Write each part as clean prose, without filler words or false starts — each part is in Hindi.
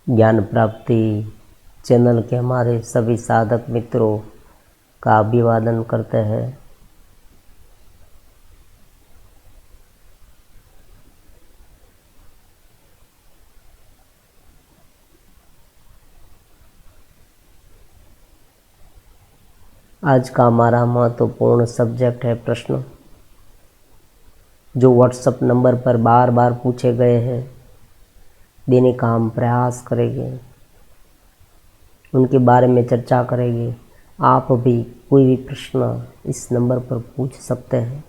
ज्ञान प्राप्ति चैनल के हमारे सभी साधक मित्रों का अभिवादन करते हैं। आज का हमारा महत्वपूर्ण सब्जेक्ट है प्रश्न जो व्हाट्सएप नंबर पर बार बार पूछे गए हैं, देने का हम प्रयास करेंगे, उनके बारे में चर्चा करेंगे। आप भी कोई भी प्रश्न इस नंबर पर पूछ सकते हैं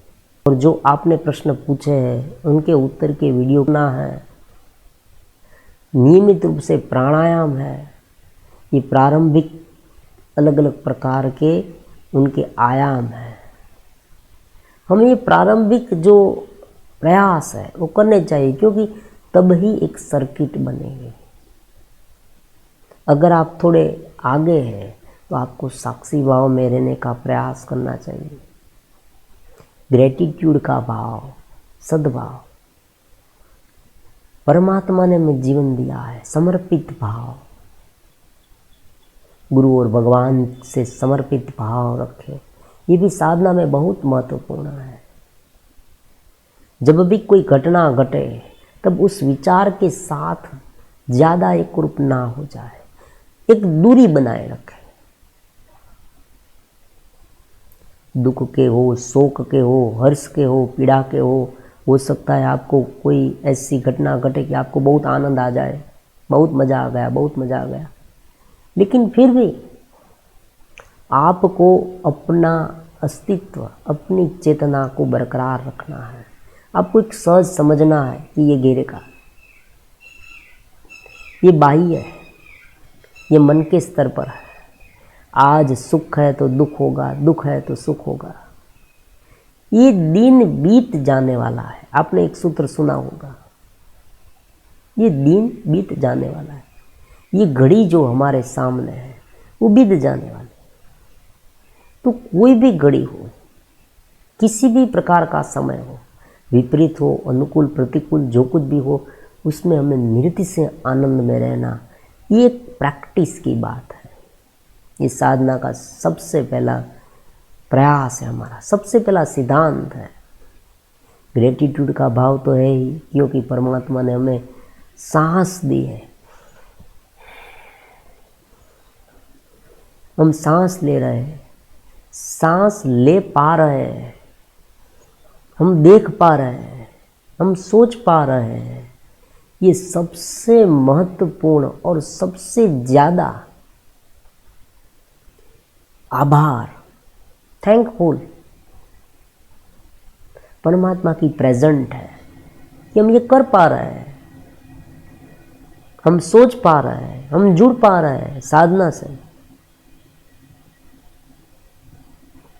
और जो आपने प्रश्न पूछे हैं उनके उत्तर के वीडियो ना है। नियमित रूप से प्राणायाम है, ये प्रारंभिक अलग अलग प्रकार के उनके आयाम हैं। हमें ये प्रारंभिक जो प्रयास है वो करने चाहिए, क्योंकि तब ही एक सर्किट बनेगी। अगर आप थोड़े आगे हैं तो आपको साक्षी भाव में रहने का प्रयास करना चाहिए। ग्रेटिट्यूड का भाव, सद्भाव, परमात्मा ने हमें जीवन दिया है, समर्पित भाव, गुरु और भगवान से समर्पित भाव रखें। ये भी साधना में बहुत महत्वपूर्ण है। जब भी कोई घटना घटे तब उस विचार के साथ ज़्यादा एकरूप ना हो जाए, एक दूरी बनाए रखें। दुख के हो, शोक के हो, हर्ष के हो, पीड़ा के हो सकता है आपको कोई ऐसी घटना घटे कि आपको बहुत आनंद आ जाए, बहुत मज़ा आ गया, बहुत मज़ा आ गया, लेकिन फिर भी आपको अपना अस्तित्व, अपनी चेतना को बरकरार रखना है। आपको एक सहज समझना है कि ये घेरे का, ये बाह्य है, ये मन के स्तर पर है। आज सुख है तो दुख होगा, दुख है तो सुख होगा। ये दिन बीत जाने वाला है। आपने एक सूत्र सुना होगा, ये दिन बीत जाने वाला है। ये घड़ी जो हमारे सामने है वो बीत जाने वाली। तो कोई भी घड़ी हो, किसी भी प्रकार का समय हो, विपरीत हो, अनुकूल, प्रतिकूल, जो कुछ भी हो, उसमें हमें नृत्य से आनंद में रहना, ये एक प्रैक्टिस की बात है। ये साधना का सबसे पहला प्रयास है, हमारा सबसे पहला सिद्धांत है। ग्रेटिट्यूड का भाव तो है ही, क्योंकि परमात्मा ने हमें सांस दी है। हम सांस ले रहे हैं, सांस ले पा रहे हैं, हम देख पा रहे हैं, हम सोच पा रहे हैं। ये सबसे महत्वपूर्ण और सबसे ज़्यादा आभार, थैंकफुल परमात्मा की प्रेजेंट है कि हम ये कर पा रहे हैं, हम सोच पा रहे हैं, हम जुड़ पा रहे हैं साधना से।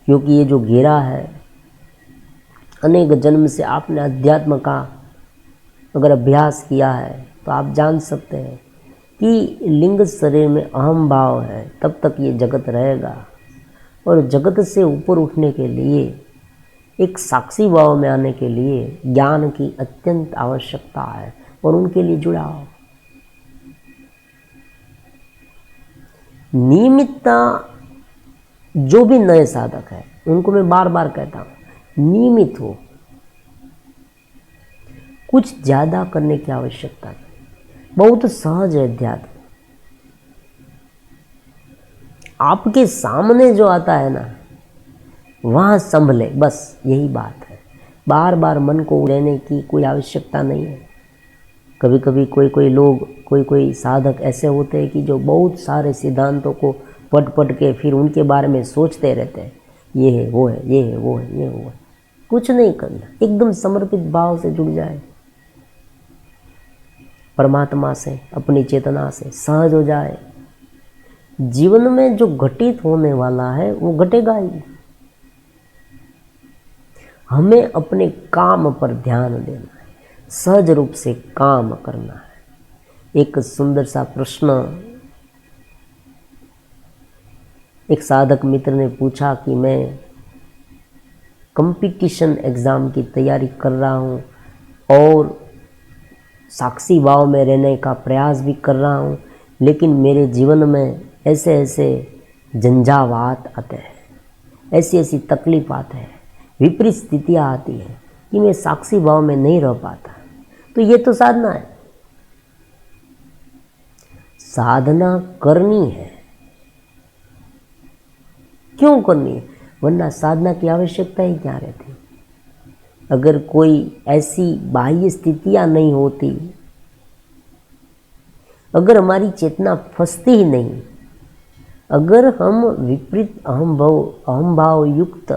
क्योंकि ये जो घेरा है, अनेक जन्म से आपने अध्यात्म का अगर अभ्यास किया है तो आप जान सकते हैं कि लिंग शरीर में अहम भाव है, तब तक ये जगत रहेगा। और जगत से ऊपर उठने के लिए, एक साक्षी भाव में आने के लिए ज्ञान की अत्यंत आवश्यकता है और उनके लिए जुड़ाव। नियमितता, जो भी नए साधक है उनको मैं बार बार कहता हूँ, नियमित हो, कुछ ज़्यादा करने की आवश्यकता नहीं, बहुत सहज है अध्यात्म। आपके सामने जो आता है ना, वहाँ संभले, बस यही बात है। बार बार मन को लेने की कोई आवश्यकता नहीं है। कभी कभी कोई लोग, कोई साधक ऐसे होते हैं कि जो बहुत सारे सिद्धांतों को पढ़ के फिर उनके बारे में सोचते रहते हैं, ये है वो है, ये है वो है, ये वो है। कुछ नहीं करना, एकदम समर्पित भाव से जुड़ जाए परमात्मा से, अपनी चेतना से, सहज हो जाए। जीवन में जो घटित होने वाला है वो घटेगा ही। हमें अपने काम पर ध्यान देना है, सहज रूप से काम करना है। एक सुंदर सा प्रश्न एक साधक मित्र ने पूछा कि मैं कंपटीशन एग्ज़ाम की तैयारी कर रहा हूँ और साक्षी भाव में रहने का प्रयास भी कर रहा हूँ, लेकिन मेरे जीवन में ऐसे ऐसे झंझावात आते हैं, ऐसी ऐसी तकलीफ आते हैं, विपरीत स्थितियाँ आती हैं कि मैं साक्षी भाव में नहीं रह पाता। तो ये तो साधना है, साधना करनी है। क्यों करनी है? वरना साधना की आवश्यकता ही क्या रहती? अगर कोई ऐसी बाह्य स्थितियां नहीं होती, अगर हमारी चेतना फंसती ही नहीं, अगर हम विपरीत अहम भाव युक्त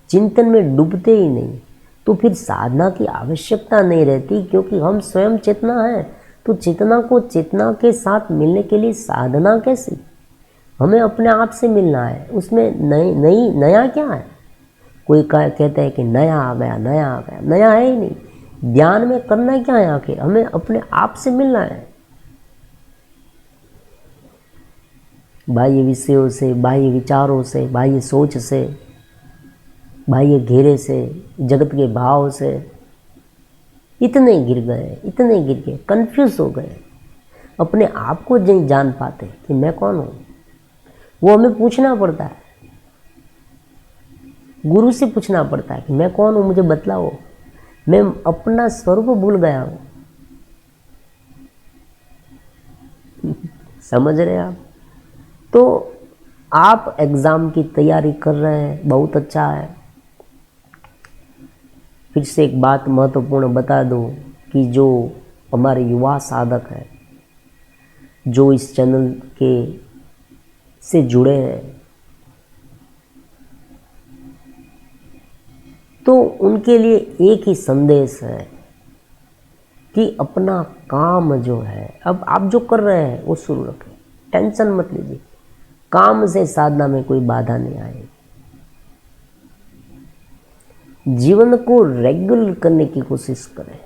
चिंतन में डूबते ही नहीं, तो फिर साधना की आवश्यकता नहीं रहती, क्योंकि हम स्वयं चेतना है। तो चेतना को चेतना के साथ मिलने के लिए साधना कैसी? हमें अपने आप से मिलना है। उसमें नया क्या है? कोई कहता है कि नया आ गया, नया आ गया। नया है ही नहीं। ध्यान में करना क्या है? आखिर हमें अपने आप से मिलना है। बाह्य विषयों से, बाह्य विचारों से, बाह्य सोच से, बाह्य घेरे से, जगत के भाव से इतने गिर गए, कंफ्यूज हो गए, अपने आप को नहीं जान पाते कि मैं कौन हूँ। वो हमें पूछना पड़ता है, गुरु से पूछना पड़ता है कि मैं कौन हूँ, मुझे बतलाओ। मैं अपना स्वरूप भूल गया हूँ। समझ रहे हैं आप? तो आप एग्ज़ाम की तैयारी कर रहे हैं, बहुत अच्छा है। फिर से एक बात महत्वपूर्ण बता दूं कि जो हमारे युवा साधक हैं, जो इस चैनल के से जुड़े हैं, तो उनके लिए एक ही संदेश है कि अपना काम जो है, अब आप जो कर रहे हैं वो शुरू रखें, टेंशन मत लीजिए। काम से साधना में कोई बाधा नहीं आएगी। जीवन को रेगुलर करने की कोशिश करें।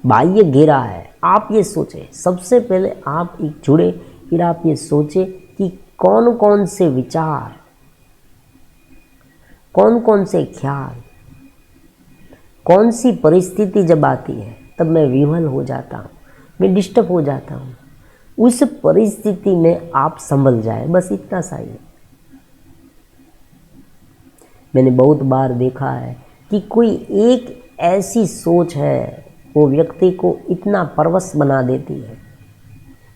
बाह्य घेरा है, आप ये सोचें, सबसे पहले आप एक जुड़े, फिर आप ये सोचें कि कौन कौन से विचार, कौन कौन से ख्याल, कौन सी परिस्थिति जब आती है तब मैं विह्वल हो जाता हूँ, मैं डिस्टर्ब हो जाता हूँ। उस परिस्थिति में आप संभल जाए, बस इतना सा ही। मैंने बहुत बार देखा है कि कोई एक ऐसी सोच है, वो व्यक्ति को इतना परवश बना देती है।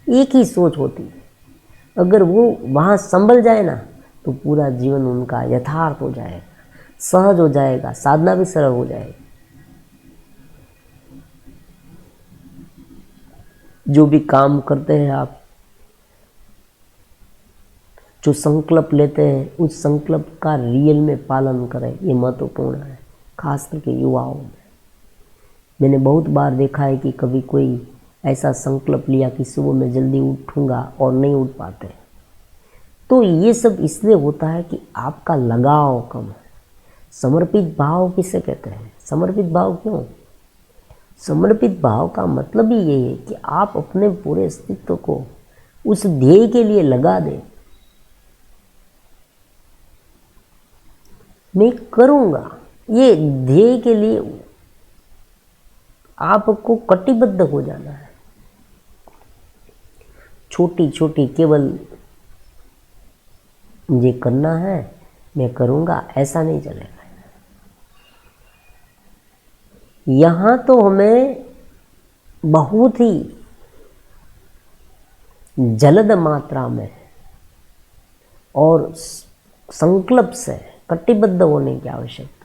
एक ही सोच होती है, अगर वो वहाँ संभल जाए ना, तो पूरा जीवन उनका यथार्थ हो जाएगा, सहज हो जाएगा, साधना भी सरल हो जाएगी। जो भी काम करते हैं आप, जो संकल्प लेते हैं, उस संकल्प का रियल में पालन करें, ये महत्वपूर्ण है, खास करके युवाओं में। मैंने बहुत बार देखा है कि कभी कोई ऐसा संकल्प लिया कि सुबह मैं जल्दी उठूंगा और नहीं उठ पाते। तो ये सब इसलिए होता है कि आपका लगाव कम है। समर्पित भाव किसे कहते हैं? समर्पित भाव क्यों? समर्पित भाव का मतलब ही यही है कि आप अपने पूरे अस्तित्व को उस ध्येय के लिए लगा दें। मैं करूँगा, ये ध्येय के लिए आपको कटिबद्ध हो जाना है। छोटी छोटी केवल मुझे करना है, मैं करूँगा, ऐसा नहीं चलेगा। यहाँ तो हमें बहुत ही जलद मात्रा में और संकल्प से कटिबद्ध होने की आवश्यकता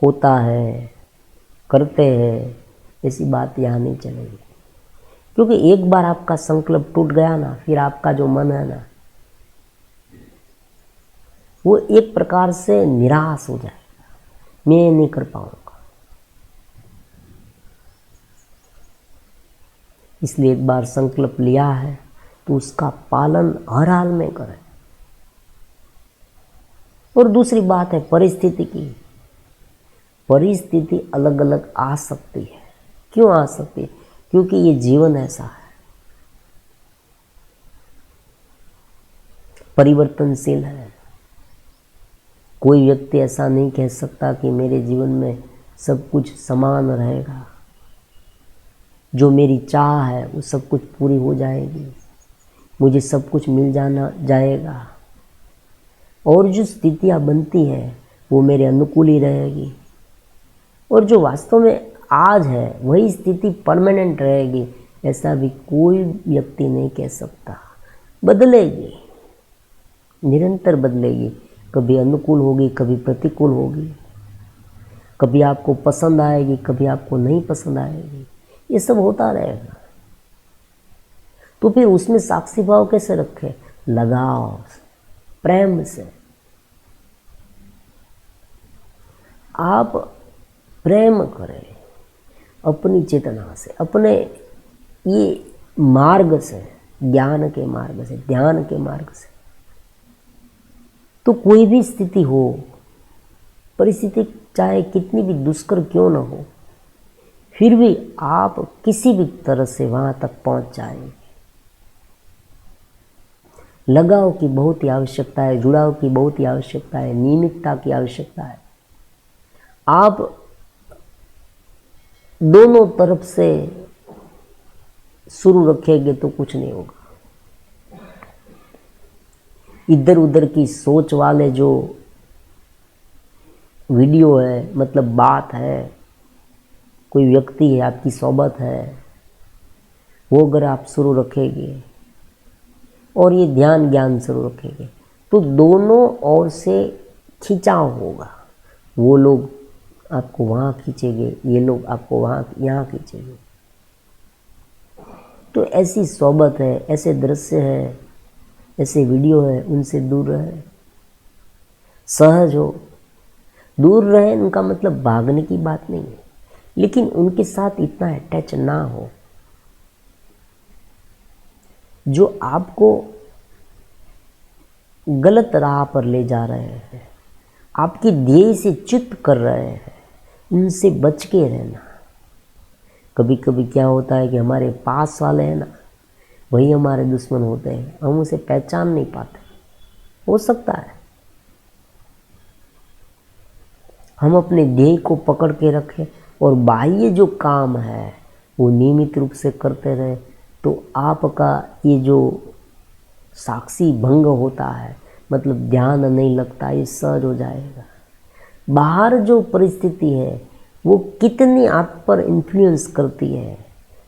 होता है, करते हैं, ऐसी बात यहाँ नहीं चलेगी। क्योंकि एक बार आपका संकल्प टूट गया ना, फिर आपका जो मन है ना, वो एक प्रकार से निराश हो जाएगा, मैं नहीं कर पाऊंगा। इसलिए एक बार संकल्प लिया है तो उसका पालन हर हाल में करें। और दूसरी बात है परिस्थिति की। परिस्थिति अलग अलग आ सकती है। क्यों आ सकती है? क्योंकि ये जीवन ऐसा है, परिवर्तनशील है। कोई व्यक्ति ऐसा नहीं कह सकता कि मेरे जीवन में सब कुछ समान रहेगा, जो मेरी चाह है वो सब कुछ पूरी हो जाएगी, मुझे सब कुछ मिल जाना जाएगा, और जो स्थितियाँ बनती हैं वो मेरे अनुकूल ही रहेगी, और जो वास्तव में आज है वही स्थिति परमानेंट रहेगी, ऐसा भी कोई व्यक्ति नहीं कह सकता। बदलेगी, निरंतर बदलेगी, कभी अनुकूल होगी, कभी प्रतिकूल होगी, कभी आपको पसंद आएगी, कभी आपको नहीं पसंद आएगी, ये सब होता रहेगा। तो फिर उसमें साक्षी भाव कैसे रखें? लगाव से, प्रेम से। आप प्रेम करें अपनी चेतना से, अपने ये मार्ग से, ज्ञान के मार्ग से, ध्यान के मार्ग से। तो कोई भी स्थिति हो, परिस्थिति चाहे कितनी भी दुष्कर क्यों ना हो, फिर भी आप किसी भी तरह से वहां तक पहुंच जाएंगे। लगाव की बहुत ही आवश्यकता है, जुड़ाव की बहुत ही आवश्यकता है, नियमितता की आवश्यकता है। आप दोनों तरफ से शुरू रखेंगे तो कुछ नहीं होगा। इधर उधर की सोच वाले जो वीडियो है, मतलब बात है, कोई व्यक्ति है, आपकी सोबत है, वो अगर आप शुरू रखेंगे और ये ध्यान ज्ञान शुरू रखेंगे तो दोनों ओर से खिंचाव होगा। वो लोग आपको वहाँ खींचेंगे, ये लोग आपको यहाँ खींचेंगे। तो ऐसी सोबत है, ऐसे दृश्य है, ऐसे वीडियो है, उनसे दूर रहे। सहज हो, दूर रहे, उनका मतलब भागने की बात नहीं है, लेकिन उनके साथ इतना अटैच ना हो जो आपको गलत राह पर ले जा रहे हैं, आपकी ध्येय से च्युत कर रहे हैं। उनसे बच के रहना। कभी कभी क्या होता है कि हमारे पास वाले हैं ना, वही हमारे दुश्मन होते हैं, हम उसे पहचान नहीं पाते। हो सकता है हम अपने ध्येय को पकड़ के रखें और बाह्य जो काम है वो नियमित रूप से करते रहे, तो आपका ये जो साक्षी भंग होता है, मतलब ध्यान नहीं लगता, ये सहज हो जाएगा। बाहर जो परिस्थिति है वो कितनी आप पर इन्फ्लुएंस करती है,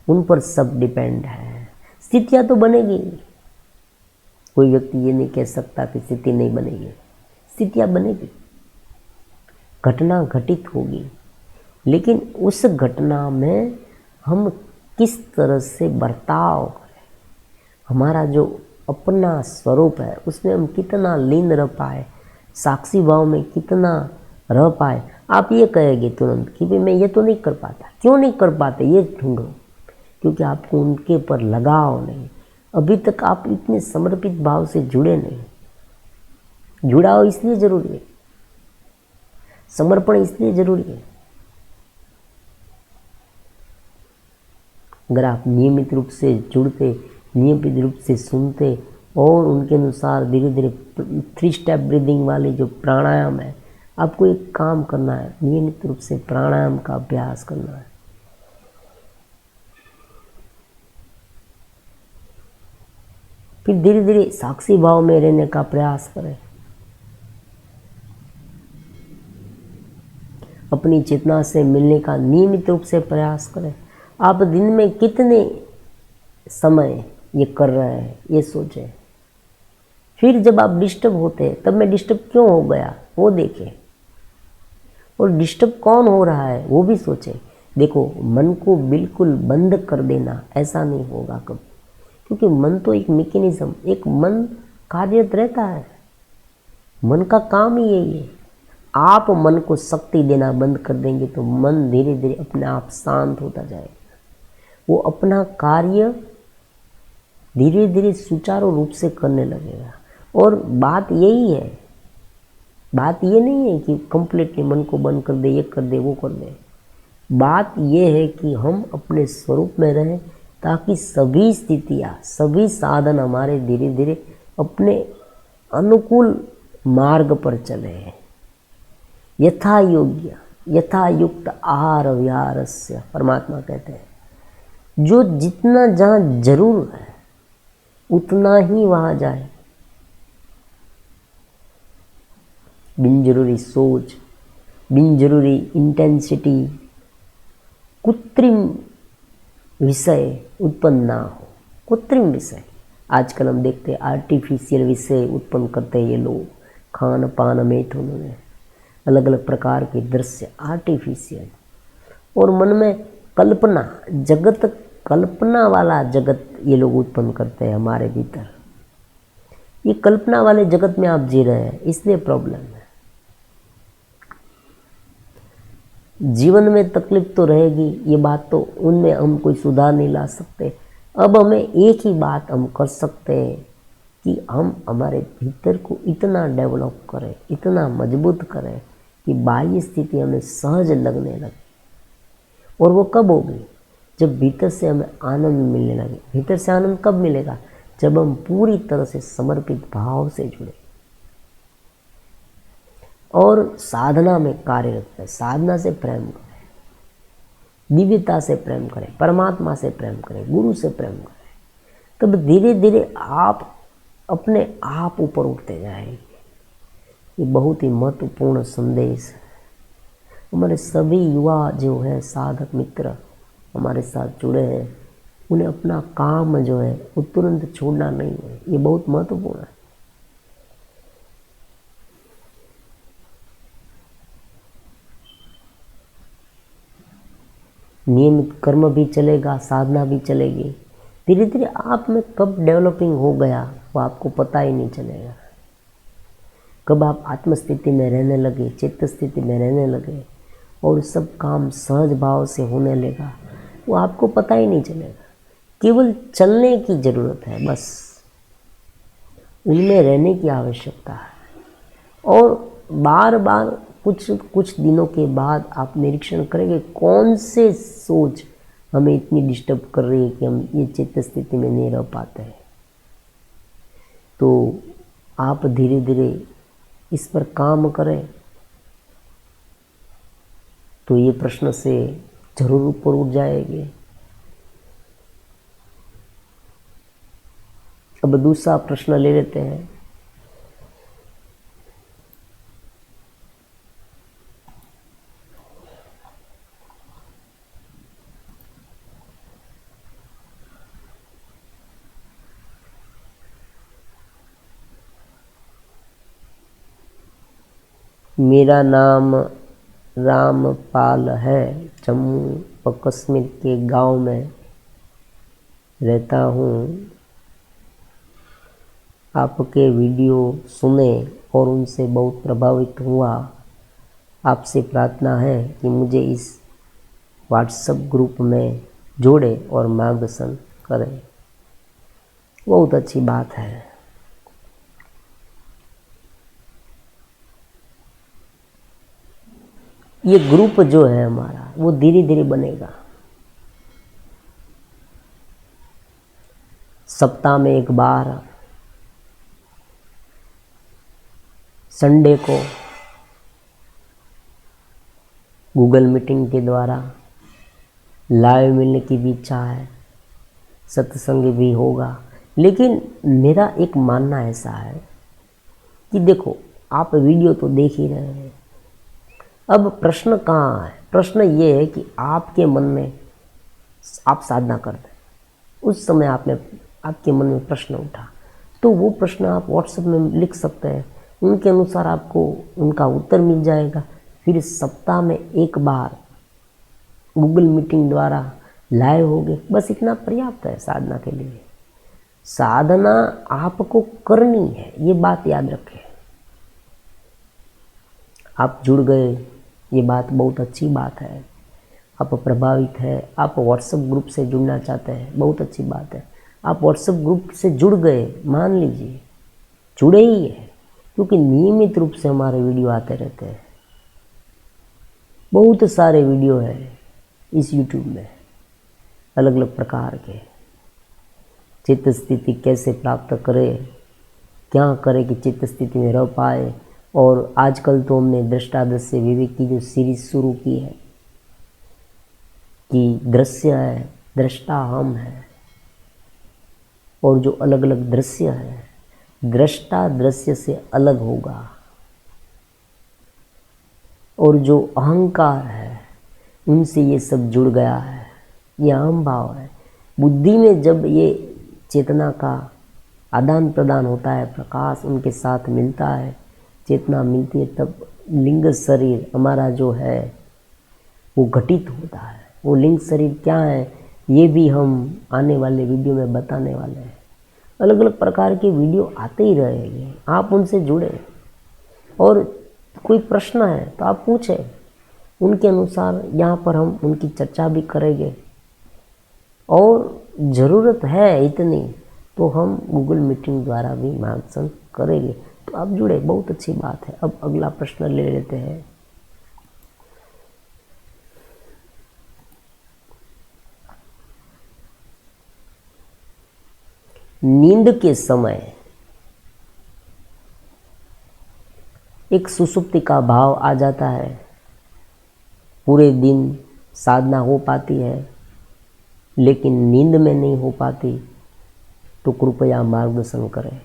उन पर सब डिपेंड है। स्थितियाँ तो बनेगी, कोई व्यक्ति ये नहीं कह सकता कि स्थिति नहीं बनेगी, स्थितियाँ बनेगी, घटना घटित होगी, लेकिन उस घटना में हम किस तरह से बर्ताव करें, हमारा जो अपना स्वरूप है उसमें हम कितना लीन रह पाए, साक्षी भाव में कितना रह पाए। आप ये कहेंगे तुरंत कि भाई मैं ये तो नहीं कर पाता। क्यों नहीं कर पाते ये ढूंढो, क्योंकि आपको उनके पर लगाव नहीं, अभी तक आप इतने समर्पित भाव से जुड़े नहीं। जुड़ाव इसलिए जरूरी है, समर्पण इसलिए जरूरी है। अगर आप नियमित रूप से जुड़ते, नियमित रूप से सुनते और उनके अनुसार धीरे धीरे 3 स्टेप ब्रीदिंग वाली जो प्राणायाम है, आपको एक काम करना है, नियमित रूप से प्राणायाम का अभ्यास करना है। फिर धीरे धीरे साक्षी भाव में रहने का प्रयास करें। अपनी चेतना से मिलने का नियमित रूप से प्रयास करें। आप दिन में कितने समय ये कर रहे हैं ये सोचें। फिर जब आप डिस्टर्ब होते हैं तब मैं डिस्टर्ब क्यों हो गया वो देखें, और डिस्टर्ब कौन हो रहा है वो भी सोचें। देखो, मन को बिल्कुल बंद कर देना ऐसा नहीं होगा कभी, क्योंकि मन तो एक मैकेनिज्म, एक मन कार्यरत रहता है, मन का काम ही यही है। आप मन को शक्ति देना बंद कर देंगे तो मन धीरे धीरे अपने आप शांत होता जाएगा, वो अपना कार्य धीरे धीरे सुचारू रूप से करने लगेगा। और बात यही है, बात ये नहीं है कि कंप्लीटली मन को बंद कर दे, ये कर दे, वो कर दे। बात ये है कि हम अपने स्वरूप में रहें, ताकि सभी स्थितियाँ, सभी साधन हमारे धीरे धीरे अपने अनुकूल मार्ग पर चले। यथा योग्य यथा युक्त आहार विहारस्य, परमात्मा कहते हैं जो जितना जहाँ जरूर है उतना ही वहाँ जाए। बिन जरूरी सोच, बिन जरूरी इंटेंसिटी, कृत्रिम विषय उत्पन्न ना हो। कृत्रिम विषय आजकल हम देखते हैं, आर्टिफिशियल विषय उत्पन्न करते हैं ये लोग। खान पान मैथुन में अलग अलग प्रकार के दृश्य आर्टिफिशियल, और मन में कल्पना, जगत, कल्पना वाला जगत ये लोग उत्पन्न करते हैं हमारे भीतर। ये कल्पना वाले जगत में आप जी रहे हैं, इसलिए प्रॉब्लम है। जीवन में तकलीफ तो रहेगी, ये बात तो, उनमें हम कोई सुधार नहीं ला सकते। अब हमें एक ही बात हम कर सकते हैं कि हम हमारे भीतर को इतना डेवलप करें, इतना मजबूत करें कि बाह्य स्थिति हमें सहज लगने लगे। और वो कब होगी? जब भीतर से हमें आनंद मिलने लगे। भीतर से आनंद कब मिलेगा? जब हम पूरी तरह से समर्पित भाव से जुड़े और साधना में कार्यरत है। साधना से प्रेम करें, दिव्यता से प्रेम करें, परमात्मा से प्रेम करें, गुरु से प्रेम करें, तब धीरे धीरे आप अपने आप ऊपर उठते जाएंगे। ये बहुत ही महत्वपूर्ण संदेश है। हमारे सभी युवा जो है, साधक मित्र हमारे साथ जुड़े हैं, उन्हें अपना काम जो है वो तुरंत छोड़ना नहीं है। ये बहुत महत्वपूर्ण है। नियमित कर्म भी चलेगा, साधना भी चलेगी। धीरे धीरे आप में कब डेवलपिंग हो गया वो आपको पता ही नहीं चलेगा। कब आप आत्मस्थिति में रहने लगे, चित्त स्थिति में रहने लगे और सब काम सहज भाव से होने लगा, वो आपको पता ही नहीं चलेगा। केवल चलने की ज़रूरत है, बस उनमें रहने की आवश्यकता है। और बार बार कुछ दिनों के बाद आप निरीक्षण करेंगे कौन से सोच हमें इतनी डिस्टर्ब कर रही है कि हम ये चित्त स्थिति में नहीं रह पाते हैं। तो आप धीरे धीरे इस पर काम करें तो ये प्रश्न से जरूर ऊपर उठ जाएंगे। अब दूसरा प्रश्न ले लेते हैं। मेरा नाम रामपाल है, जम्मू व कश्मीर के गांव में रहता हूँ। आपके वीडियो सुने और उनसे बहुत प्रभावित हुआ। आपसे प्रार्थना है कि मुझे इस व्हाट्सएप ग्रुप में जोड़े और मार्गदर्शन करें। बहुत अच्छी बात है। ये ग्रुप जो है हमारा वो धीरे धीरे बनेगा। सप्ताह में एक बार संडे को गूगल मीटिंग के द्वारा लाइव मिलने की भी इच्छा है। सत्संग भी होगा। लेकिन मेरा एक मानना ऐसा है कि देखो, आप वीडियो तो देख ही रहे हैं। अब प्रश्न कहाँ है? प्रश्न ये है कि आपके मन में आप साधना करते हैं, उस समय आपके मन में प्रश्न उठा, तो वो प्रश्न आप व्हाट्सएप में लिख सकते हैं। उनके अनुसार आपको उनका उत्तर मिल जाएगा। फिर सप्ताह में एक बार गूगल मीटिंग द्वारा लाइव होगे, बस इतना पर्याप्त है साधना के लिए। साधना आपको करनी है, ये बात याद रखें। आप जुड़ गए, ये बात बहुत अच्छी बात है। आप प्रभावित है, आप व्हाट्सएप ग्रुप से जुड़ना चाहते हैं, बहुत अच्छी बात है। आप व्हाट्सएप ग्रुप से जुड़ गए, मान लीजिए जुड़े ही है, क्योंकि नियमित रूप से हमारे वीडियो आते रहते हैं। बहुत सारे वीडियो हैं इस यूट्यूब में, अलग अलग प्रकार के। चित्त स्थिति कैसे प्राप्त करें, क्या करें कि चित्त स्थिति में रह पाए, और आजकल तो हमने दृष्टादृश्य विवेक की जो सीरीज शुरू की है कि दृश्य है, दृष्टा हम है, और जो अलग अलग दृश्य है, दृष्टा दृश्य से अलग होगा, और जो अहंकार है उनसे ये सब जुड़ गया है, ये अहम भाव है। बुद्धि में जब ये चेतना का आदान प्रदान होता है, प्रकाश उनके साथ मिलता है, चेतना मिलती है, तब लिंग शरीर हमारा जो है वो घटित होता है। वो लिंग शरीर क्या है ये भी हम आने वाले वीडियो में बताने वाले हैं। अलग अलग प्रकार के वीडियो आते ही रहेंगे, आप उनसे जुड़े, और कोई प्रश्न है तो आप पूछें, उनके अनुसार यहाँ पर हम उनकी चर्चा भी करेंगे, और ज़रूरत है इतनी तो हम गूगल मीटिंग द्वारा भी मार्गदर्शन करेंगे। तो आप जुड़े, बहुत अच्छी बात है। अब अगला प्रश्न ले लेते हैं। नींद के समय एक सुसुप्ति का भाव आ जाता है, पूरे दिन साधना हो पाती है लेकिन नींद में नहीं हो पाती, तो कृपया मार्गदर्शन करें।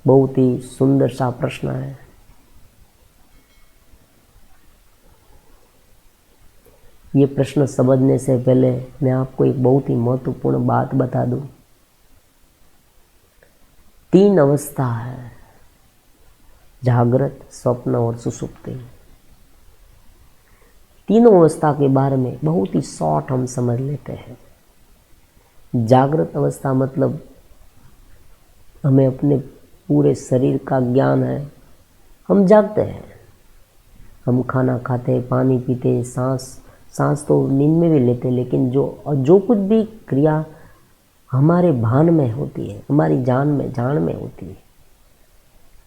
बहुत ही सुंदर सा प्रश्न है। ये प्रश्न समझने से पहले मैं आपको एक बहुत ही महत्वपूर्ण बात बता दूं। 3 अवस्था है, जागृत, स्वप्न और सुषुप्ति। तीनों अवस्था के बारे में बहुत ही शॉर्ट हम समझ लेते हैं। जागृत अवस्था मतलब हमें अपने पूरे शरीर का ज्ञान है, हम जागते हैं, हम खाना खाते, पानी पीते, सांस तो नींद में भी लेते, लेकिन जो कुछ भी क्रिया हमारे भान में होती है, हमारी जान में होती है,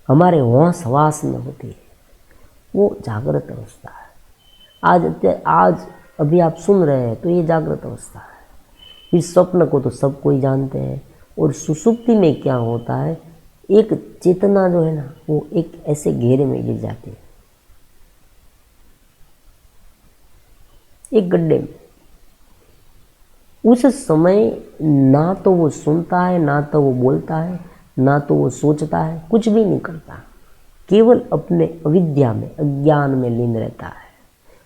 हमारे होश हवास में होती है, वो जागृत अवस्था है। आज अभी आप सुन रहे हैं तो ये जागृत अवस्था है। इस स्वप्न को तो सब कोई जानते हैं। और सुषुप्ति में क्या होता है, एक चेतना जो है ना वो एक ऐसे घेरे में गिर जाती है, एक गड्ढे में। उस समय ना तो वो सुनता है, ना तो वो बोलता है, ना तो वो सोचता है, कुछ भी नहीं करता, केवल अपने अविद्या में, अज्ञान में लीन रहता है,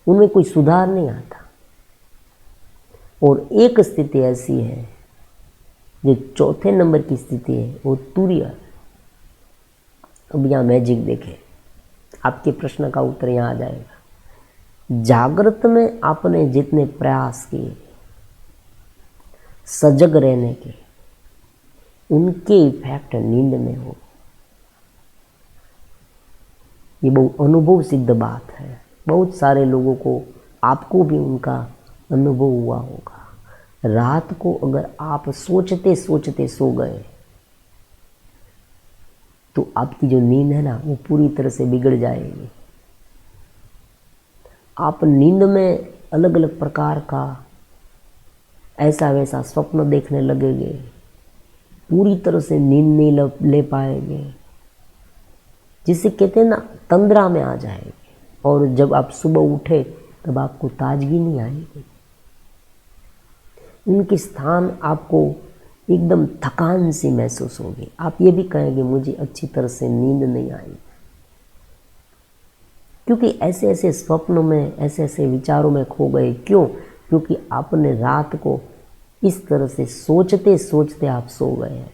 उनमें कोई सुधार नहीं आता। और एक स्थिति ऐसी है जो चौथे नंबर की स्थिति है, वो तुरीय। अब यहाँ मैजिक देखें, आपके प्रश्न का उत्तर यहाँ आ जाएगा। जागृत में आपने जितने प्रयास किए सजग रहने के, उनके इफेक्ट नींद में हो। ये बहुत अनुभव सिद्ध बात है। बहुत सारे लोगों को, आपको भी उनका अनुभव हुआ होगा। रात को अगर आप सोचते सोचते सो गए तो आपकी जो नींद है ना वो पूरी तरह से बिगड़ जाएगी। आप नींद में अलग अलग प्रकार का ऐसा वैसा स्वप्न देखने लगेंगे, पूरी तरह से नींद नहीं ले पाएंगे, जिसे कहते हैं ना तंद्रा में आ जाएंगे। और जब आप सुबह उठे तब आपको ताजगी नहीं आएगी, उनके स्थान आपको एकदम थकान सी महसूस होगी। आप ये भी कहेंगे मुझे अच्छी तरह से नींद नहीं आई, क्योंकि ऐसे ऐसे स्वप्नों में, ऐसे ऐसे विचारों में खो गए। क्यों? क्योंकि आपने रात को इस तरह से सोचते सोचते आप सो गए हैं।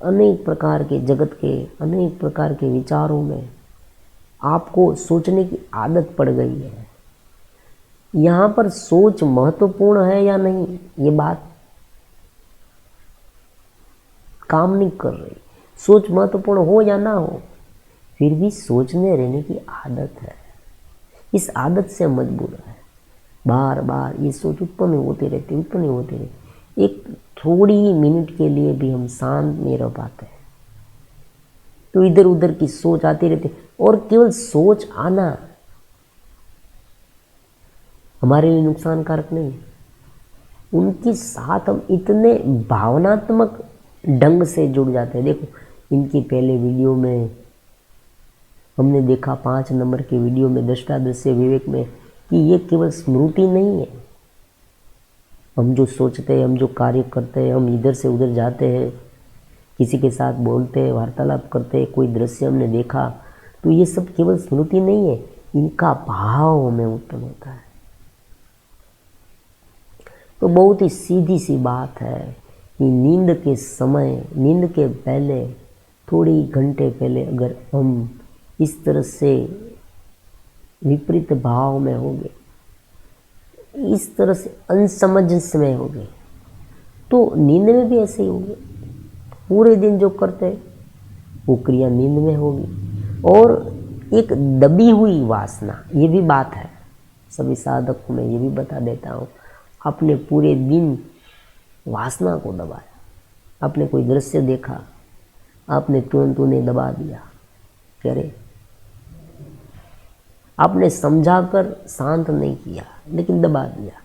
अनेक प्रकार के जगत के, अनेक प्रकार के विचारों में आपको सोचने की आदत पड़ गई है। यहाँ पर सोच महत्वपूर्ण है या नहीं, ये बात काम नहीं कर रही। सोच महत्वपूर्ण हो या ना हो, फिर भी सोचने रहने की आदत है। इस आदत से मजबूर है। बार बार ये सोच उत्पन्न होती रहती। एक थोड़ी ही मिनट के लिए भी हम शांत नहीं रह पाते, तो इधर उधर की सोच आती रहती। और केवल सोच आना हमारे लिए नुकसानकारक नहीं, उनके साथ हम इतने भावनात्मक ढंग से जुड़ जाते हैं। देखो इनकी पहले वीडियो में हमने देखा, 5 नंबर की वीडियो में दृष्टादृश्य विवेक में, कि ये केवल स्मृति नहीं है। हम जो सोचते हैं, हम जो कार्य करते हैं, हम इधर से उधर जाते हैं, किसी के साथ बोलते हैं, वार्तालाप करते हैं, कोई दृश्य हमने देखा, तो ये सब केवल स्मृति नहीं है, इनका भाव हमें उत्पन्न होता है। तो बहुत ही सीधी सी बात है कि नींद के समय, नींद के पहले, थोड़ी घंटे पहले अगर हम इस तरह से विपरीत भाव में होंगे, इस तरह से अनसमझ में होंगे, तो नींद में भी ऐसे ही होंगे। पूरे दिन जो करते हैं वो क्रिया नींद में होगी। और एक दबी हुई वासना, ये भी बात है, सभी साधक को मैं ये भी बता देता हूँ, आपने पूरे दिन वासना को दबाया, आपने कोई दृश्य देखा, आपने तुरंत उन्हें दबा दिया, करे आपने समझाकर शांत नहीं किया लेकिन दबा दिया,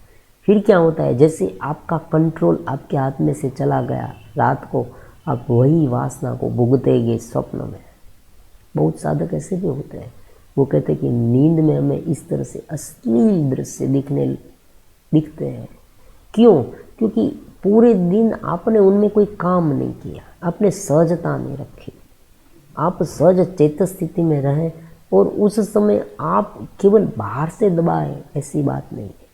फिर क्या होता है, जैसे आपका कंट्रोल आपके हाथ में से चला गया, रात को आप वही वासना को भुगतेंगे स्वप्न में। बहुत साधक ऐसे भी होते हैं, वो कहते हैं कि नींद में हमें इस तरह से अश्लील दृश्य दिखते हैं। क्यों? क्योंकि पूरे दिन आपने उनमें कोई काम नहीं किया, आपने सहजता नहीं रखी, आप सहज चेत स्थिति में रहे और उस समय आप केवल बाहर से दबाए, ऐसी बात नहीं है।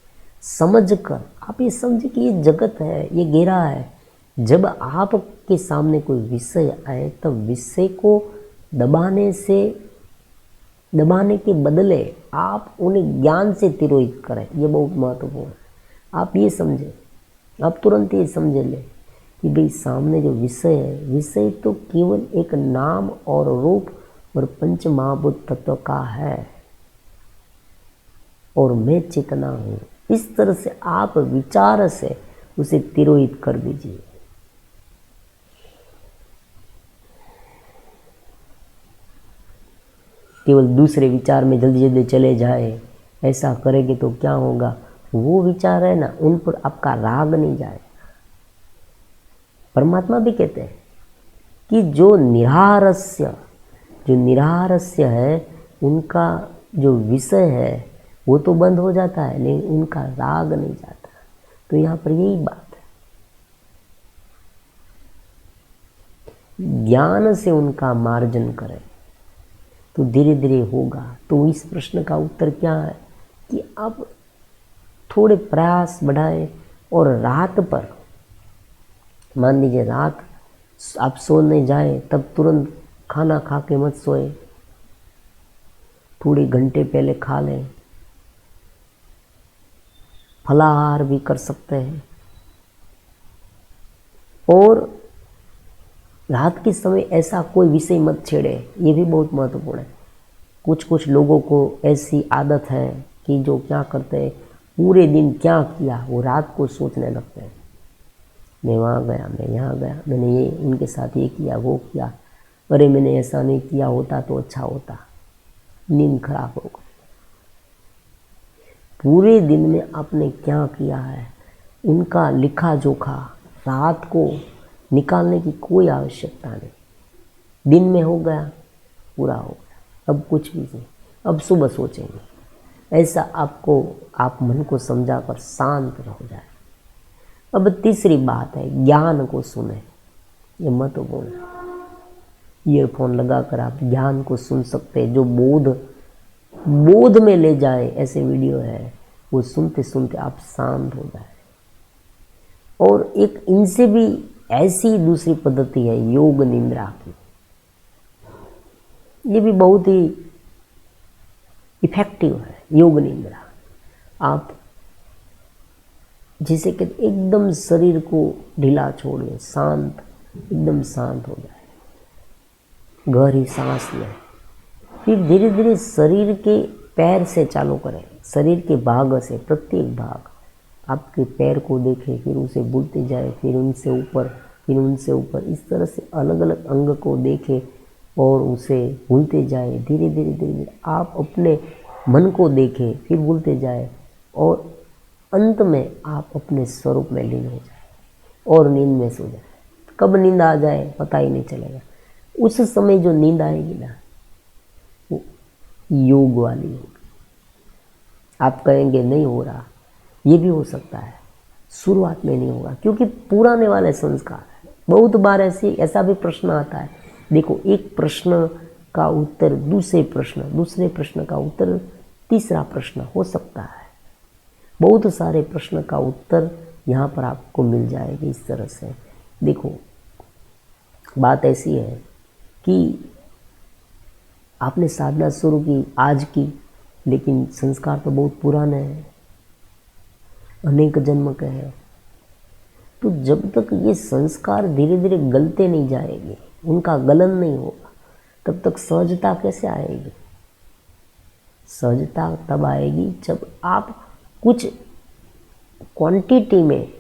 समझ कर आप ये समझे कि ये जगत है, ये गहरा है। जब आपके सामने कोई विषय आए तब विषय को दबाने के बदले आप उन्हें ज्ञान से तिरोहित करें, ये बहुत महत्वपूर्ण है। आप ये समझें, आप तुरंत ये समझ लें कि भाई सामने जो विषय है, विषय तो केवल एक नाम और रूप और पंच महाभूत तत्व का है और मैं चेतना हूँ। इस तरह से आप विचार से उसे तिरोहित कर दीजिए। केवल दूसरे विचार में जल्दी जल्दी चले जाए, ऐसा करेंगे तो क्या होगा, वो विचार है ना, उन पर आपका राग नहीं जाए। परमात्मा भी कहते हैं कि जो निरारस्य है, उनका जो विषय है वो तो बंद हो जाता है लेकिन उनका राग नहीं जाता। तो यहाँ पर यही बात है, ज्ञान से उनका मार्जन करें तो धीरे धीरे होगा। तो इस प्रश्न का उत्तर क्या है कि आप थोड़े प्रयास बढ़ाएं और रात पर, मान लीजिए रात आप सोने जाए तब तुरंत खाना खा के मत सोए, थोड़े घंटे पहले खा लें, फलाहार भी कर सकते हैं। और रात के समय ऐसा कोई विषय मत छेड़े, ये भी बहुत महत्वपूर्ण है। कुछ लोगों को ऐसी आदत है कि जो क्या करते हैं, पूरे दिन क्या किया वो रात को सोचने लगते हैं, मैं वहाँ गया, मैं यहाँ गया, मैंने ये उनके साथ ये किया, वो किया, अरे मैंने ऐसा नहीं किया होता तो अच्छा होता, नींद खराब हो गई। पूरे दिन में आपने क्या किया है उनका लिखा जोखा रात को निकालने की कोई आवश्यकता नहीं। दिन में हो गया, पूरा हो गया, अब कुछ भी नहीं, अब सुबह सोचेंगे, ऐसा आपको आप मन को समझा कर शांत हो जाए। अब तीसरी बात है, ज्ञान को सुने, ये महत्वपूर्ण है। ईयरफोन लगाकर आप ज्ञान को सुन सकते हैं, जो बोध में ले जाए, ऐसे वीडियो है, वो सुनते सुनते आप शांत हो जाए। और एक इनसे भी ऐसी दूसरी पद्धति है योग निंद्रा की, ये भी बहुत ही इफेक्टिव है। योग निंद्रा आप जिसे कहते एकदम शरीर को ढीला छोड़िए, शांत, एकदम शांत हो जाए, गहरी सांस लें, फिर धीरे धीरे शरीर के पैर से चालू करें, शरीर के भाग से, प्रत्येक भाग आपके पैर को देखें, फिर उसे बुलते जाए, फिर उनसे ऊपर, फिर उनसे ऊपर, इस तरह से अलग अलग अंग को देखें और उसे भूलते जाए। धीरे धीरे धीरे धीरे आप अपने मन को देखें, फिर भूलते जाए और अंत में आप अपने स्वरूप में लीन हो जाए और नींद में सो जाए। कब नींद आ जाए पता ही नहीं चलेगा। उस समय जो नींद आएगी ना वो योग वाली होगी। आप कहेंगे नहीं हो रहा, ये भी हो सकता है, शुरुआत में नहीं होगा क्योंकि पुराने वाले संस्कार है। बहुत बार ऐसा भी प्रश्न आता है, देखो एक प्रश्न का उत्तर दूसरे प्रश्न का उत्तर तीसरा प्रश्न हो सकता है। बहुत सारे प्रश्न का उत्तर यहाँ पर आपको मिल जाएगी इस तरह से। देखो बात ऐसी है कि आपने साधना शुरू की आज की, लेकिन संस्कार तो बहुत पुराने हैं, अनेक जन्म के हैं। तो जब तक ये संस्कार धीरे धीरे गलते नहीं जाएंगे, उनका गलन नहीं होगा, तब तक सहजता कैसे आएगी? सहजता तब आएगी जब आप कुछ क्वांटिटी में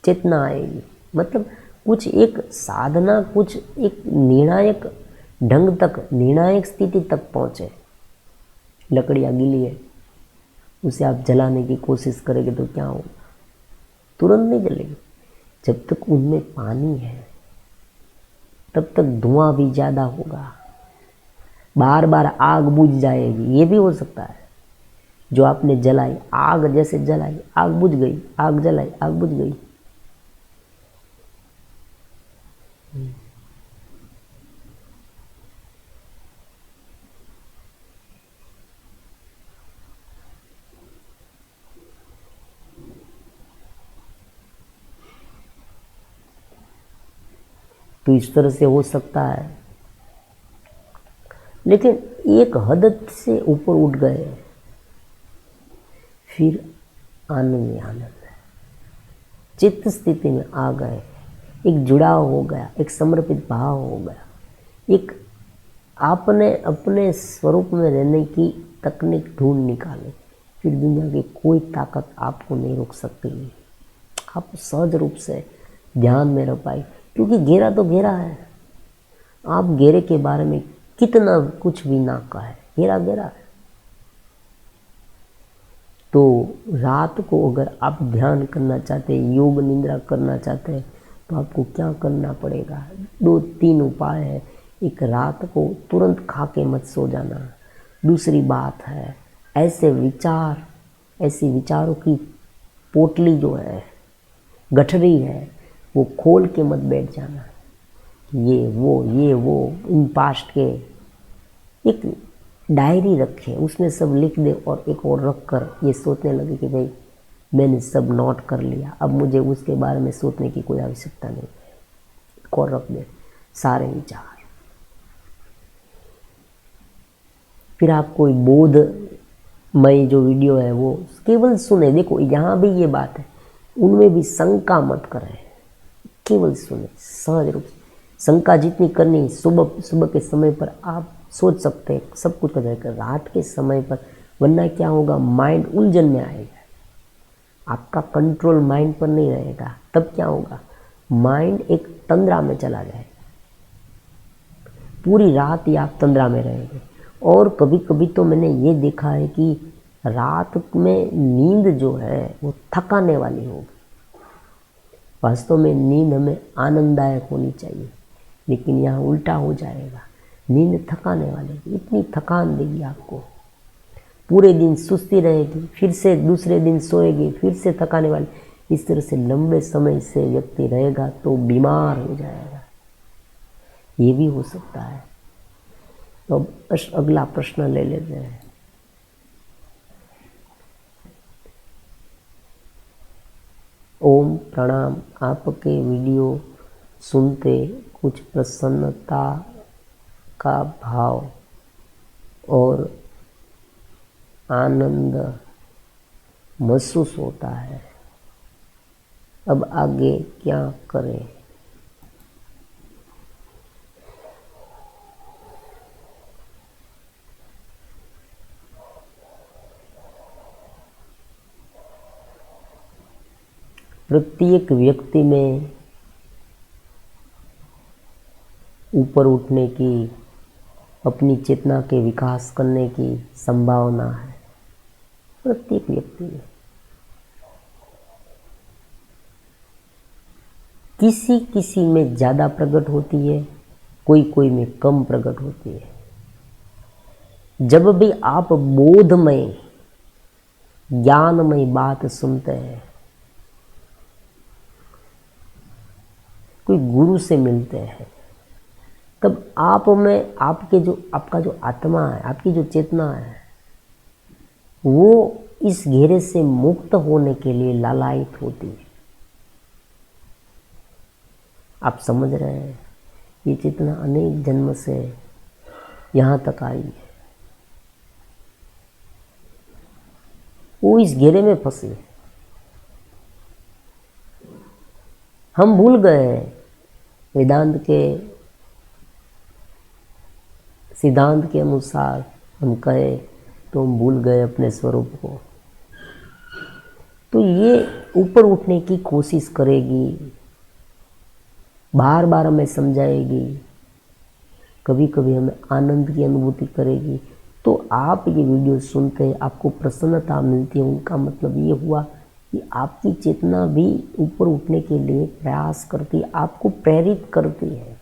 चेतना आएगी, मतलब कुछ एक साधना, कुछ एक निर्णायक ढंग तक, निर्णायक स्थिति तक पहुँचे। लकड़ियाँ गीली है, उसे आप जलाने की कोशिश करेंगे तो क्या होगा? तुरंत नहीं जलेगी। जब तक उनमें पानी है तब तक धुआं भी ज़्यादा होगा, बार बार आग बुझ जाएगी। ये भी हो सकता है जो आपने जलाई, आग जैसे जलाई आग बुझ गई, आग जलाई आग बुझ गई। तो इस तरह से हो सकता है, लेकिन एक हद से ऊपर उठ गए फिर आनंद ही आनंद है। चित्त स्थिति में आ गए, एक जुड़ाव हो गया, एक समर्पित भाव हो गया, एक आपने अपने स्वरूप में रहने की तकनीक ढूंढ निकाली। फिर दुनिया की कोई ताकत आपको नहीं रोक सकती। आप सहज रूप से ध्यान में रह पाए, क्योंकि घेरा तो घेरा है। आप घेरे के बारे में कितना कुछ भी ना कहे, घेरा घेरा है। तो रात को अगर आप ध्यान करना चाहते हैं, योग निद्रा करना चाहते हैं, तो आपको क्या करना पड़ेगा? 2-3 उपाय है। एक, रात को तुरंत खा के मत सो जाना। दूसरी बात है, ऐसे विचारों की पोटली जो है, गठरी है, वो खोल के मत बैठ जाना। ये वो इन पास्ट के एक डायरी रखे, उसमें सब लिख दे और एक और रख कर ये सोचने लगे कि भाई मैंने सब नोट कर लिया, अब मुझे उसके बारे में सोचने की कोई आवश्यकता नहीं है। एक और रख दे सारे विचार। फिर आप कोई बोधमय जो वीडियो है वो केवल सुने। देखो यहाँ भी ये बात है, उनमें भी शंका मत करें, केवल सुने सहज रूप से। शंका जितनी करनी, सुबह के समय पर आप सोच सकते हैं, सब कुछ कर जाएगा। रात के समय पर, वरना क्या होगा, माइंड उलझन में आएगा, आपका कंट्रोल माइंड पर नहीं रहेगा। तब क्या होगा, माइंड एक तंद्रा में चला जाएगा, पूरी रात ही आप तंद्रा में रहेंगे। और कभी कभी तो मैंने ये देखा है कि रात में नींद जो है वो थकाने वाली होगी। वास्तव में नींद हमें आनंददायक होनी चाहिए, लेकिन यहाँ उल्टा हो जाएगा। नींद थकाने वाली, इतनी थकान देगी आपको, पूरे दिन सुस्ती रहेगी, फिर से दूसरे दिन सोएगी, फिर से थकाने वाली। इस तरह से लंबे समय से व्यक्ति रहेगा तो बीमार हो जाएगा। ये भी हो सकता है। तो अब अगला प्रश्न ले लेते हैं। ओम प्रणाम। आपके वीडियो सुनते कुछ प्रसन्नता का भाव और आनंद महसूस होता है। अब आगे क्या करें? प्रत्येक व्यक्ति में ऊपर उठने की, अपनी चेतना के विकास करने की संभावना है, प्रत्येक व्यक्ति में। किसी किसी में ज़्यादा प्रकट होती है, कोई कोई में कम प्रकट होती है। जब भी आप बोधमय ज्ञानमय बात सुनते हैं, कोई गुरु से मिलते हैं, तब आप में आपका जो आत्मा है, आपकी जो चेतना है, वो इस घेरे से मुक्त होने के लिए लालायित होती है। आप समझ रहे हैं, ये चेतना अनेक जन्म से यहाँ तक आई है, वो इस घेरे में फंसी। हम भूल गए वेदांत के सिद्धांत के अनुसार, हम कहे तो हम भूल गए अपने स्वरूप को। तो ये ऊपर उठने की कोशिश करेगी, बार बार हमें समझाएगी, कभी कभी हमें आनंद की अनुभूति करेगी। तो आप ये वीडियो सुनते हैं, आपको प्रसन्नता मिलती है, उनका मतलब ये हुआ कि आपकी चेतना भी ऊपर उठने के लिए प्रयास करती है, आपको प्रेरित करती है।